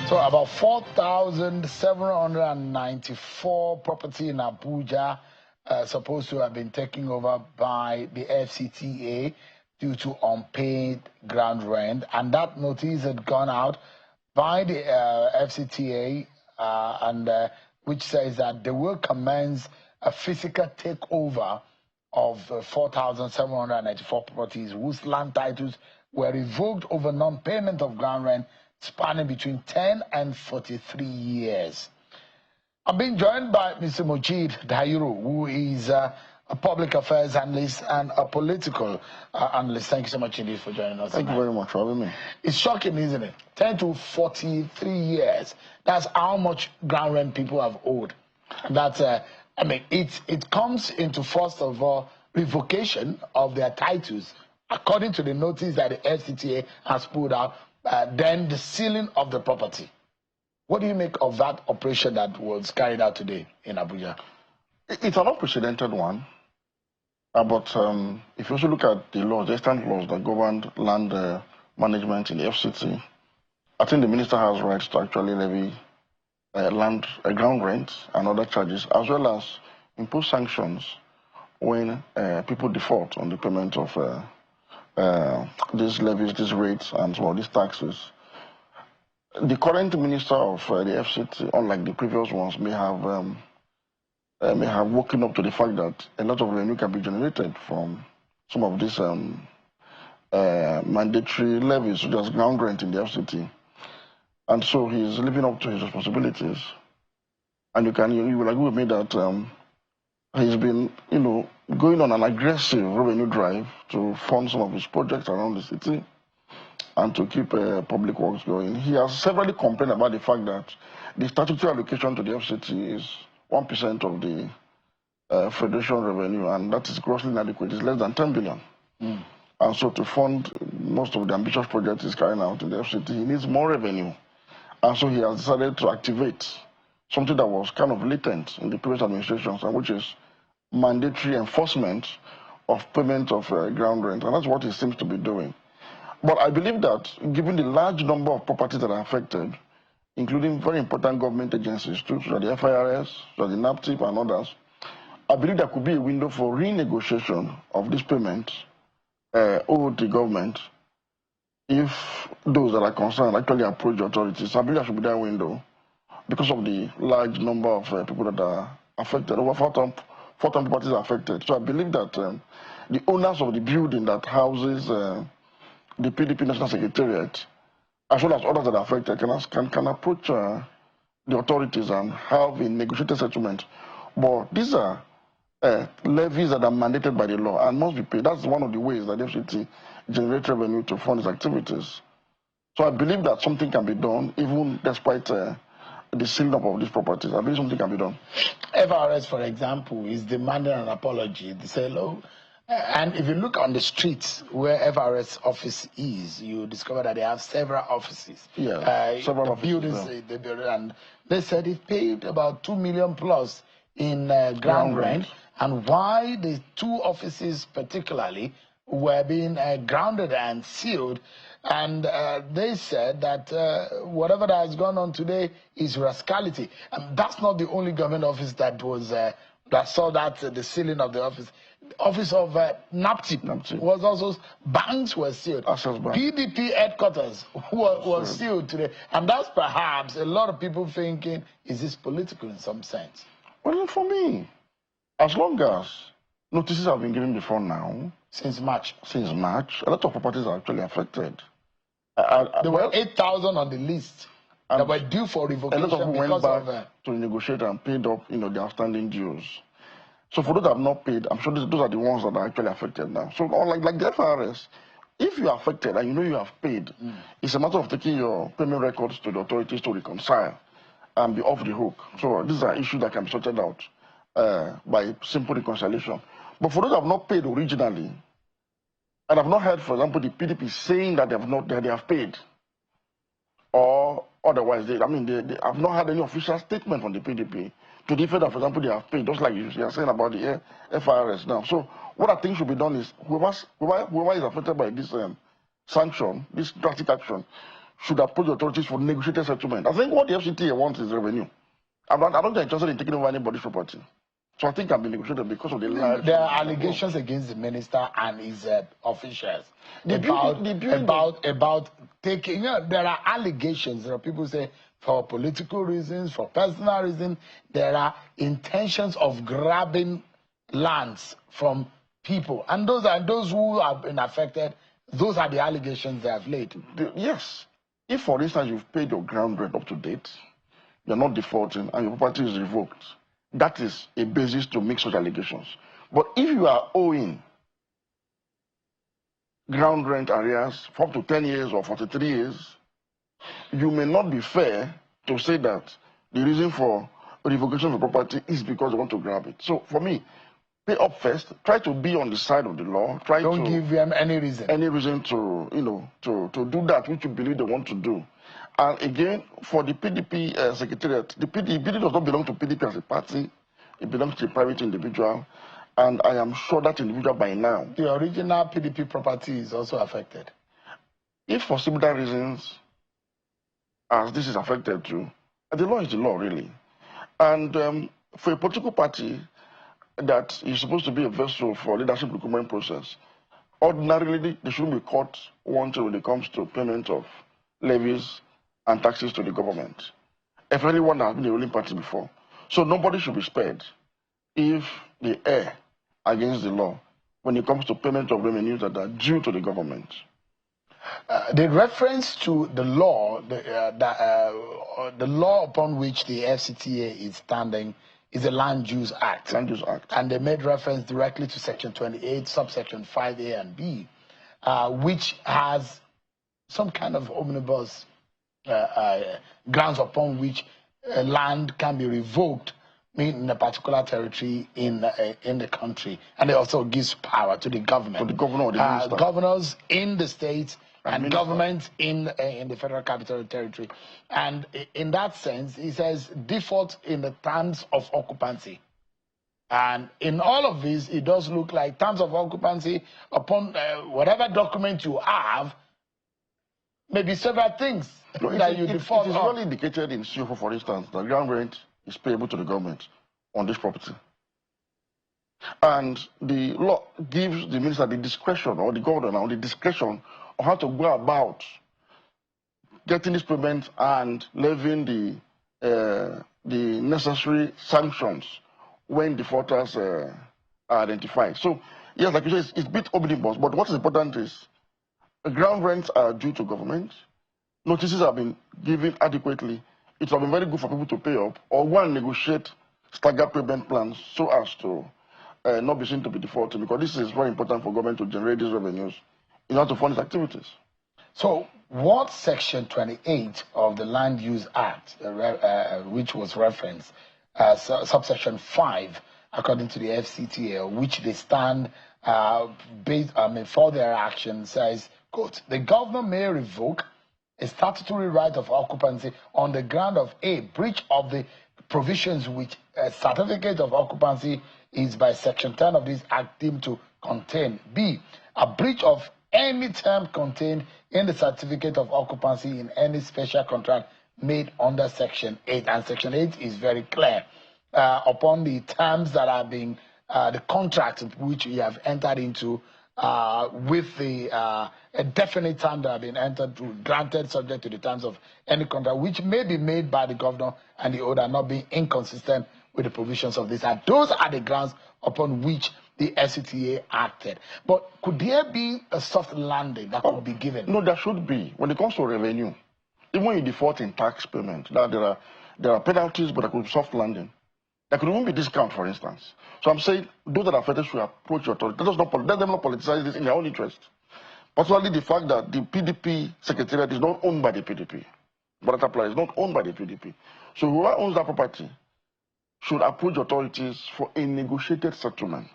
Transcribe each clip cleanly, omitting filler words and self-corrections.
So about 4,794 property in Abuja supposed to have been taken over by the FCTA due to unpaid ground rent, and that notice had gone out by the FCTA which says that they will commence a physical takeover of 4,794 properties whose land titles were revoked over non-payment of ground rent spanning between 10 and 43 years. I'm being joined by Mr. Mojid Dairu, who is a public affairs analyst and a political analyst. Thank you so much indeed for joining us. Thank you very much for having me. It's shocking, isn't it? 10 to 43 years. That's how much ground rent people have owed. That's, I mean, it comes into, first of all, revocation of their titles, according to the notice that the FCTA has put out, then the sealing of the property. What do you make of that operation that was carried out today in Abuja? It's an unprecedented one. But if you also look at the laws, the extant laws that govern land management in the FCT, I think the minister has rights to actually levy ground rent and other charges, as well as impose sanctions when people default on the payment of these levies, these rates, and so on, these taxes. The current minister of the FCT, unlike the previous ones, may have woken up to the fact that a lot of revenue can be generated from some of these mandatory levies, such as ground rent in the FCT. And so he's living up to his responsibilities. And you will agree with me that he's been, going on an aggressive revenue drive to fund some of his projects around the city and to keep public works going. He has severally complained about the fact that the statutory allocation to the FCT is 1% of the federation revenue, and that is grossly inadequate. It's less than 10 billion. And so to fund most of the ambitious projects he's carrying out in the FCT, he needs more revenue. And so he has decided to activate something that was kind of latent in the previous administrations, and which is mandatory enforcement of payment of ground rent. And that's what he seems to be doing. But I believe that given the large number of properties that are affected, including very important government agencies too, such as the FIRS, such as the NAPTIP and others, I believe there could be a window for renegotiation of this payment owed the government if those that are concerned actually approach the authorities. I believe there should be that window because of the large number of people that are affected. Over 4,000 properties are affected. So I believe that the owners of the building that houses the PDP National Secretariat, as well as others that are affected, can approach the authorities and have a negotiated settlement. But these are levies that are mandated by the law and must be paid. That's one of the ways that the FCT generates revenue to fund its activities. So I believe that something can be done, even despite the sealing up of these properties. I believe something can be done. FRS, for example, is demanding an apology. They say, look, and if you look on the streets where FRS office is, you discover that they have several offices. Yeah, several buildings, they build, and they said it paid about 2 million plus in ground rent, and why the two offices particularly were being grounded and sealed. And they said that whatever that has gone on today is rascality. And that's not the only government office that was that saw that the sealing of the office. The office of NAPTIP was also, banks were sealed. PDP headquarters was sealed today. And that's perhaps a lot of people thinking, is this political in some sense? Well, for me, as long as notices have been given before now, since March, a lot of properties are actually affected. There were 8,000 on the list that were due for revocation. A lot of them went back to negotiate and paid up, the outstanding dues. So for those that have not paid, I'm sure those are the ones that are actually affected now. So like the FRS, if you are affected and you know you have paid, it's a matter of taking your payment records to the authorities to reconcile and be off the hook. So these are issues that can be sorted out by simple reconciliation. But for those that have not paid originally, and I've not heard, for example, the PDP saying that they have paid, or otherwise, they have not had any official statement from the PDP to the effect that, for example, they have paid, just like you are saying about the FIRS now. So what I think should be done is, whoever is affected by this sanction, this drastic action, should approach the authorities for negotiated settlement. I think what the FCTA wants is revenue. I don't think they're interested in taking over anybody's property. So I think it can be negotiated because of the lives. There are allegations against the minister and his officials about taking. You know, there are allegations. There are people who say for political reasons, for personal reasons, there are intentions of grabbing lands from people, and those who have been affected. Those are the allegations they have laid. Yes, if for instance you've paid your ground rent up to date, you're not defaulting, and your property is revoked, that is a basis to make such allegations. But if you are owing ground rent arrears for up to 10 years or 43 years, you may not be fair to say that the reason for revocation of the property is because they want to grab it. So for me, pay up first, try to be on the side of the law, don't give them any reason to, you know, to do that which you believe they want to do. And again, for the PDP secretariat, the PDP does not belong to PDP as a party. It belongs to a private individual. And I am sure that individual by now. The original PDP property is also affected. If for similar reasons as this is affected too, the law is the law, really. And for a political party that is supposed to be a vessel for leadership recruitment process, ordinarily they shouldn't be caught wanting when it comes to payment of levies and taxes to the government. If anyone has been a ruling party before. So nobody should be spared if they err against the law when it comes to payment of revenues that are due to the government. The reference to the law, the law upon which the FCTA is standing is the Land Use Act. Land Use Act. And they made reference directly to Section 28, subsection 5A and B, which has some kind of omnibus grounds upon which land can be revoked in a particular territory in the country, and it also gives power to the government. To the governor or the minister. Governors in the states and governments in the Federal Capital Territory. And in that sense, he says default in the terms of occupancy. And in all of this, it does look like terms of occupancy upon whatever document you have, maybe several things that you default on. It is only indicated in CFO, for instance, that ground rent is payable to the government on this property. And the law gives the minister the discretion, or the governor now, the discretion on how to go about getting this payment and levying the necessary sanctions when defaulters are identified. So, yes, like you said, it's a bit omnibus, but what is important is ground rents are due to government. Notices have been given adequately. It will be very good for people to pay up or one negotiate staggered payment plans so as to not be seen to be defaulting, because this is very important for government to generate these revenues in order to fund its activities. So what Section 28 of the Land Use Act, which was referenced, subsection 5, according to the FCTA, which they stand based for their action, says, quote, the governor may revoke a statutory right of occupancy on the ground of A, breach of the provisions which a certificate of occupancy is by Section 10 of this Act deemed to contain. B, a breach of any term contained in the certificate of occupancy in any special contract made under Section 8. And Section 8 is very clear upon the terms that are being, the contract which we have entered into with the a definite term that have been entered to, granted subject to the terms of any contract, which may be made by the governor and the owner not being inconsistent with the provisions of this Act. Those are the grounds upon which the FCTA acted. But could there be a soft landing that could be given? No, there should be. When it comes to revenue, even when you default in tax payment, there are penalties, but there could be soft landing. There could even be discount, for instance. So I'm saying those that are affected should approach the authority. Let them not politicize this in their own interest. Particularly the fact that the PDP secretariat is not owned by the PDP. But that applies, not owned by the PDP. So whoever owns that property should approach authorities for a negotiated settlement.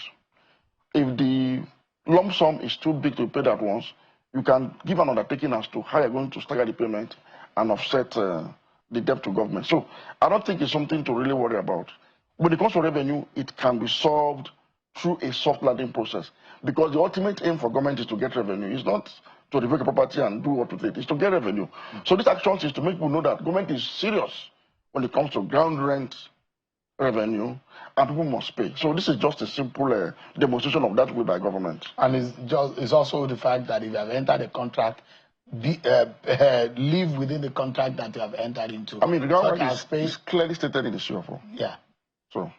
If the lump sum is too big to pay that once, you can give an undertaking as to how you're going to stagger the payment and offset the debt to government. So I don't think it's something to really worry about. When it comes to revenue, it can be solved through a soft landing process, because the ultimate aim for government is to get revenue. It's not to revoke a property and do what with it. It's to get revenue. So this action is to make people know that government is serious when it comes to ground rent revenue, and people must pay. So this is just a simple demonstration of that way by government. And it's also the fact that if you have entered a contract, live within the contract that you have entered into. I mean, the ground rent is clearly stated in the CFO. Yeah. So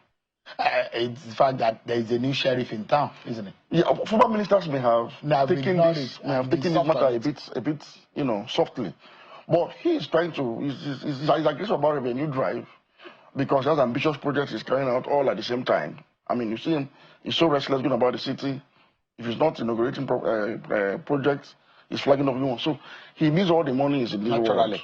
it's the fact that there is a new sheriff in town, isn't it? Yeah, former ministers may have taken this matter a bit, softly. But he is trying to, he's aggressive about revenue drive because he has ambitious projects he's carrying out all at the same time. I mean, you see him, he's so restless going about the city. If he's not inaugurating projects, he's flagging up new ones. So he needs all the money in this world.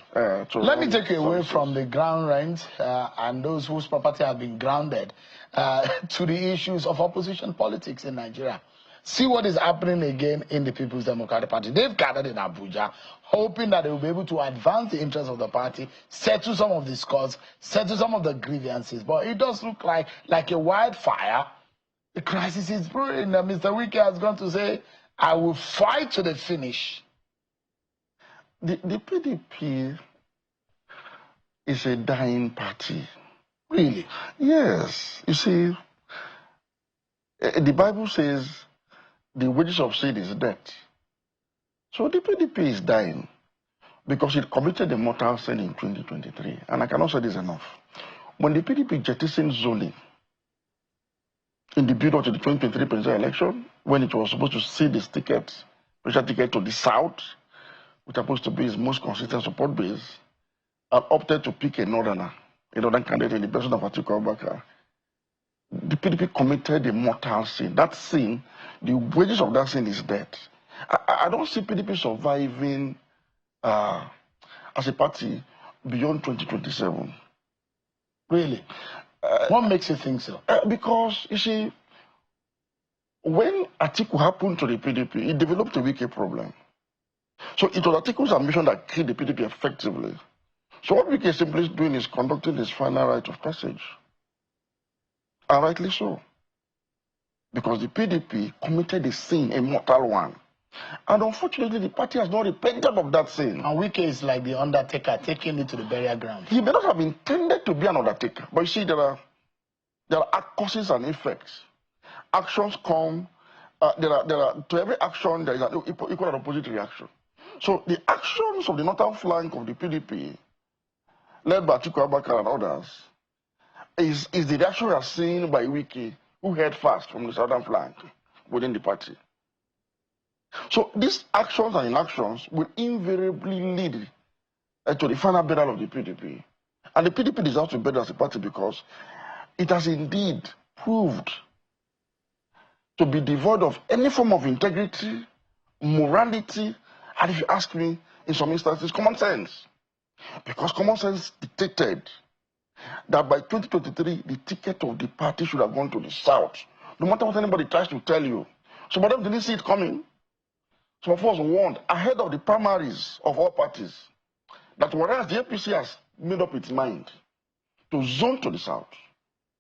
Let me take you away from the ground rent and those whose property have been grounded to the issues of opposition politics in Nigeria. See what is happening again in the People's Democratic Party. They've gathered in Abuja, hoping that they will be able to advance the interests of the party, settle some of the scores, settle some of the grievances. But it does look like a wildfire. The crisis is brewing. Mr. Wike has gone to say, I will fight to the finish. The PDP is a dying party. Really? Yes. You see, the Bible says the wages of sin is death. So the PDP is dying because it committed a mortal sin in 2023. And I cannot say this enough. When the PDP jettisoned zoning in the build-up to the 2023 presidential election, when it was supposed to cede its presidential ticket to the South, which was supposed to be its most consistent support base, and opted to pick a northern candidate in the person of Atiku Abubakar, the PDP committed a mortal sin. That sin, the wages of that sin is death. I don't see PDP surviving as a party beyond 2027. Really? What makes you think so? Because, you see, when Atiku happened to the PDP, it developed a wicked problem. So it was Atiku's ambition that killed the PDP effectively. So what Wike is simply doing is conducting his final rite of passage. And rightly so. Because the PDP committed a sin, a mortal one. And unfortunately, the party has not repented of that sin. And Wike is like the undertaker, taking it to the burial ground. He may not have intended to be an undertaker. But you see, there are causes and effects. Actions come, to every action, there is an equal and opposite reaction. So the actions of the northern flank of the PDP, led by Atiku Abubakar and others, is the reaction we are seeing by Wike, who heard fast from the southern flank within the party. So these actions and inactions will invariably lead to the final burial of the PDP. And the PDP deserves to be buried as a party because it has indeed proved to be devoid of any form of integrity, morality, and if you ask me, in some instances, common sense. Because common sense dictated that by 2023, the ticket of the party should have gone to the South. No matter what anybody tries to tell you. Some of them didn't see it coming. Some of us warned ahead of the primaries of all parties that whereas the APC has made up its mind to zone to the South,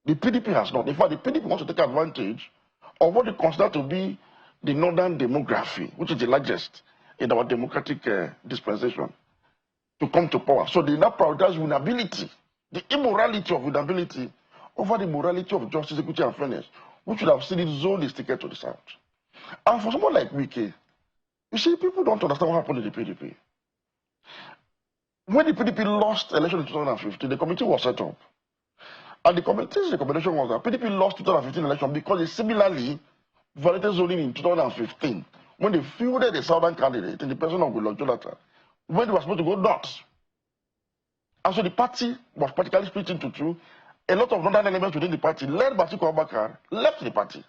the PDP has not. In fact, the PDP wants to take advantage of what they consider to be the northern demography, which is the largest in our democratic dispensation, to come to power. So they now prioritize winnability, the immorality of winnability, over the morality of justice, equity, and fairness, which would have seen it zone its ticket to the South. And for someone like Wike, you see, people don't understand what happened to the PDP. When the PDP lost election in 2015, the committee was set up. And the committee's recommendation was that PDP lost 2015 election because it similarly violated zoning in 2015 when they fielded a southern candidate in the person of Goodluck Jonathan when they were supposed to go north. And so the party was practically split into two. A lot of northern elements within the party, led by Atiku Abubakar, left the party.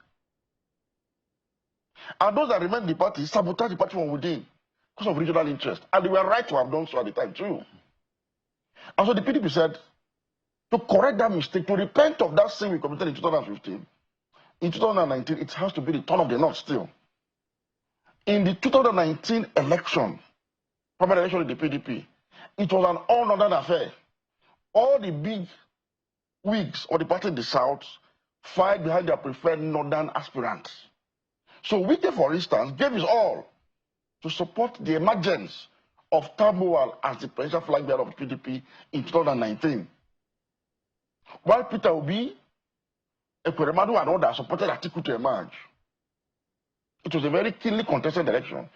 And those that remained in the party sabotaged the party from within because of regional interest. And they were right to have done so at the time too. And so the PDP said, to correct that mistake, to repent of that sin we committed in 2015, in 2019, it has to be the turn of the North still. In the 2019 election, primary election in the PDP, it was an all-northern affair. All the big wigs of the party in the South fight behind their preferred northern aspirants. So Wike, for instance, gave his all to support the emergence of Tambuwal as the presidential flag bearer of PDP in 2019. While Peter Obi, Ekweremadu and others supported Atiku to emerge. It was a very keenly contested election,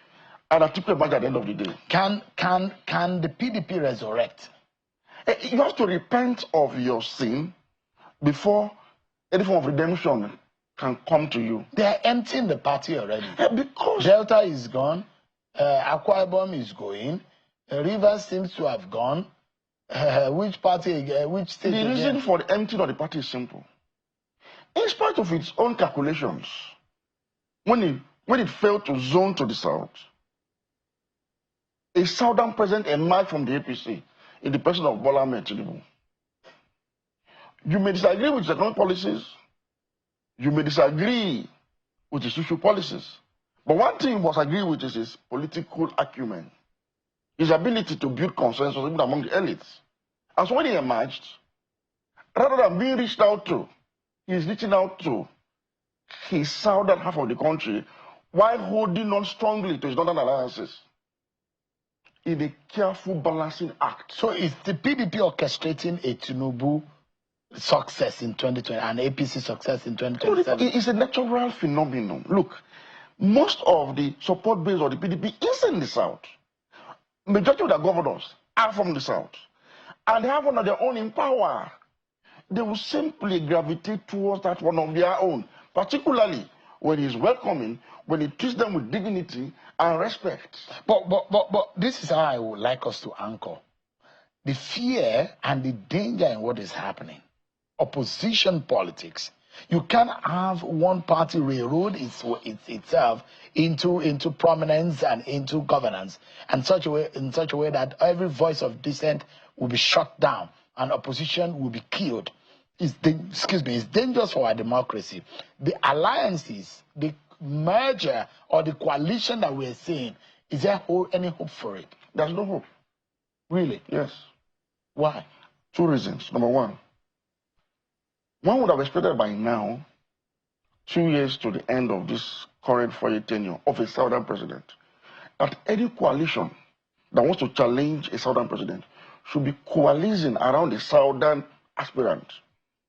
and Atiku emerged at the end of the day. Can the PDP resurrect? You have to repent of your sin before any form of redemption can come to you. They are emptying the party already. Because Delta is gone, Akwa Ibom is going, Rivers seems to have gone. Which party, which state? The reason for the emptying of the party is simple. In spite of its own calculations, when it failed to zone to the south, a southern president emerged from the APC in the person of Bola Ahmed Tinubu. You may disagree with his economic policies, you may disagree with his social policies, but one thing you must agree with is his political acumen, his ability to build consensus even among the elites. And so when he emerged, rather than being reached out to, he's reaching out to his southern half of the country while holding on strongly to his northern alliances in a careful balancing act. So is the PDP orchestrating a Tinubu success in 2020 and APC success in 2027? It's a natural phenomenon. Look, most of the support base of the PDP is in the south. Majority of the governors are from the south. And they have one of their own in power. They will simply gravitate towards that one of their own, particularly when he's welcoming, when he treats them with dignity and respect. But this is how I would like us to anchor the fear and the danger in what is happening. Opposition politics. You can't have one party railroad itself into prominence and into governance, and in such a way that every voice of dissent will be shut down and opposition will be killed. It's dangerous for our democracy. The alliances, the merger or the coalition that we're seeing, is there any hope for it? There's no hope. Really? Yes. Why? Two reasons. Number one would have expected by now, 2 years to the end of this current 4-year tenure of a southern president, that any coalition that wants to challenge a southern president should be coalescing around a southern aspirant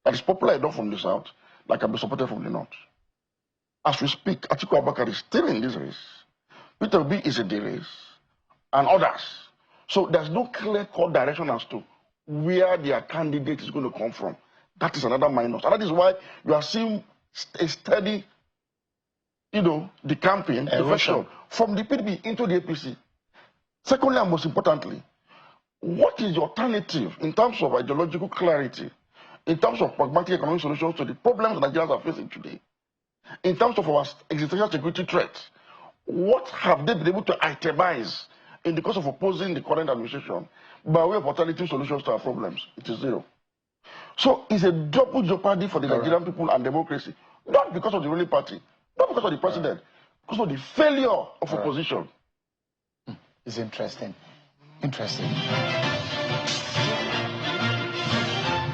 that is popular enough from the south that can be supported from the north. As we speak, Atiku Abubakar is still in this race. Peter Obi is in the race, and others. So there's no clear-cut direction as to where their candidate is going to come from. That is another minus. And that is why you are seeing a steady, the campaign, defection from the PDP into the APC. Secondly, and most importantly, what is the alternative in terms of ideological clarity, in terms of pragmatic economic solutions to the problems Nigerians are facing today, in terms of our existential security threat? What have they been able to itemize in the course of opposing the current administration by way of alternative solutions to our problems? It is zero. So it's a double jeopardy for the Nigerian people and democracy, not because of the ruling party, not because of the president, because of the failure of opposition. It's interesting. Interesting.